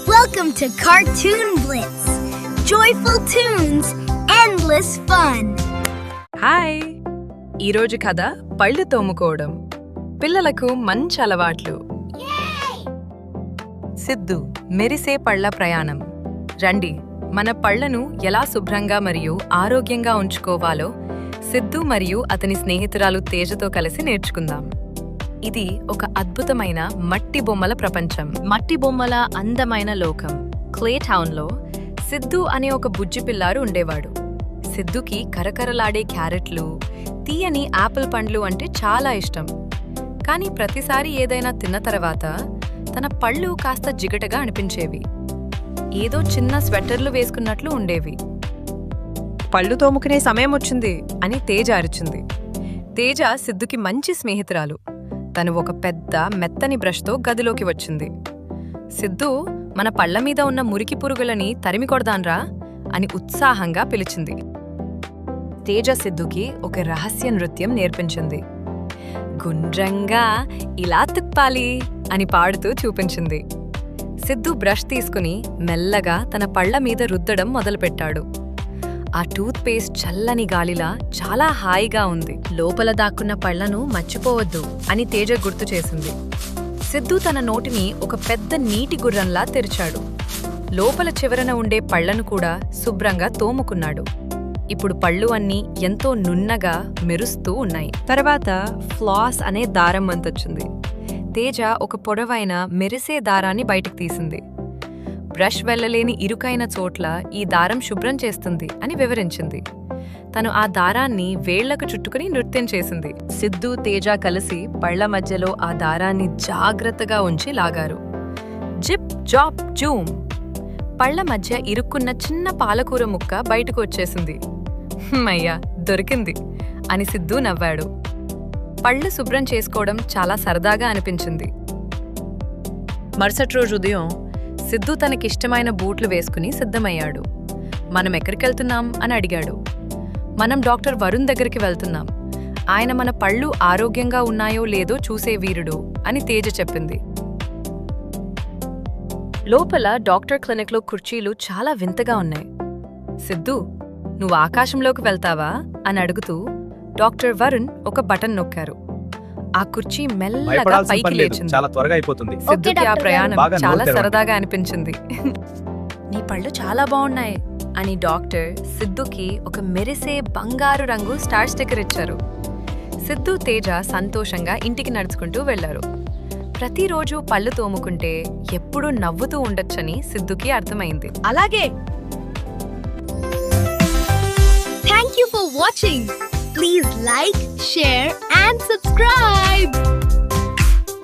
Welcome to Cartoon Blitz. Joyful tunes, endless fun. Hi ఈరోజు కథ పళ్ళు తోముకోవడం. పిల్లలకు మంచి అలవాట్లు. సిద్ధు మెరిసే పళ్ళ ప్రయాణం. రండి, మన పళ్ళను ఎలా శుభ్రంగా మరియు ఆరోగ్యంగా ఉంచుకోవాలో సిద్ధు మరియు అతని స్నేహితురాలు తేజతో కలిసి నేర్చుకుందాం. ఇది ఒక అద్భుతమైన మట్టి బొమ్మల ప్రపంచం. మట్టి బొమ్మల అందమైన లోకం. క్లే టౌన్లో సిద్ధు అనే ఒక బుజ్జి పిల్లారు ఉండేవాడు. సిద్ధుకి కరకరలాడే క్యారెట్లు, తీయని యాపిల్ పండ్లు అంటే చాలా ఇష్టం. కానీ ప్రతిసారి ఏదైనా తిన్న తర్వాత తన పళ్ళు కాస్త జిగటగా అనిపించేవి. ఏదో చిన్న స్వెటర్లు వేసుకున్నట్లు ఉండేవి. పళ్ళు తోముకునే సమయం వచ్చింది అని తేజ అరిచింది. తేజ సిద్ధుకి మంచి స్నేహితురాలు. తను ఒక పెద్ద మెత్తని బ్రష్తో గదిలోకి వచ్చింది. సిద్ధు, మన పళ్ల మీద ఉన్న మురికి పురుగులని తరిమి కొడదాన్రా అని ఉత్సాహంగా పిలిచింది. తేజ సిద్ధుకి ఒక రహస్య నృత్యం నేర్పించింది. గుండ్రంగా ఇలా తిప్పాలి అని పాడుతూ చూపించింది. సిద్ధు బ్రష్ తీసుకుని మెల్లగా తన పళ్ల మీద రుద్దడం మొదలుపెట్టాడు. ఆ టూత్ పేస్ట్ చల్లని గాలిలా చాలా హాయిగా ఉంది. లోపల దాక్కున్న పళ్లను మర్చిపోవద్దు అని తేజ గుర్తు చేసింది. సిద్ధు తన నోటిని ఒక పెద్ద నీటి గుర్రంలా తెరిచాడు. లోపల చివరన ఉండే పళ్లను కూడా శుభ్రంగా తోముకున్నాడు. ఇప్పుడు పళ్ళు అన్నీ ఎంతో నున్నగా మెరుస్తూ ఉన్నాయి. తర్వాత ఫ్లాస్ అనే దారం వంతొచ్చింది. తేజ ఒక పొడవైన మెరిసే దారాన్ని బయటకు తీసింది. బ్రష్ వెళ్లలేని ఇరుకైన చోట్ల ఈ దారం శుభ్రం చేస్తుంది అని వివరించింది. తను ఆ దారాన్ని వేళ్లకు చుట్టుకుని నృత్యం చేసింది. సిద్ధు, తేజ కలిసి పళ్ల మధ్యలో ఆ దారాన్ని జాగ్రత్తగా ఉంచి లాగారు. Zip జాప్ Zoom. పళ్ల మధ్య ఇరుక్కున్న చిన్న పాలకూర ముక్క బయటకు వచ్చేసింది. అయ్యా, దొరికింది అని సిద్ధు నవ్వాడు. పళ్ళు శుభ్రం చేసుకోవడం చాలా సరదాగా అనిపించింది. మరుసటి రోజు ఉదయం సిద్ధు తనకిష్టమైన బూట్లు వేసుకుని సిద్ధమయ్యాడు. మనం ఎక్కడికెళ్తున్నాం అని అడిగాడు. మనం డాక్టర్ వరుణ్ దగ్గరికి వెళ్తున్నాం. ఆయన మన పళ్ళు ఆరోగ్యంగా ఉన్నాయో లేదో చూసే వీరుడు అని తేజ చెప్పింది. లోపల డాక్టర్ క్లినిక్లో కుర్చీలు చాలా వింతగా ఉన్నాయి. సిద్ధు, నువ్వు ఆకాశంలోకి వెళ్తావా అని అడుగుతూ డాక్టర్ వరుణ్ ఒక బటన్ నొక్కారు. ఆ కుర్చీ మెల్లగా పైకి లేచింది. చాలా త్వరగా అయిపోతుంది. సిద్ధుకి ఆ ప్రయాణం చాలా సరదాగా అనిపించింది. నీ పళ్ళు చాలా బాగున్నాయి అని డాక్టర్ సిద్ధుకి ఒక మెరిసే బంగారు రంగు స్టార్ స్టిక్కర్ ఇచ్చారు. సిద్ధు, తేజ సంతోషంగా ఇంటికి నడుచుకుంటూ వెళ్లారు. ప్రతిరోజు పళ్ళు తోముకుంటే ఎప్పుడూ నవ్వుతూ ఉండొచ్చని సిద్ధుకి అర్థమైంది. అలాగే. Thank you for watching. Please like, share, and subscribe.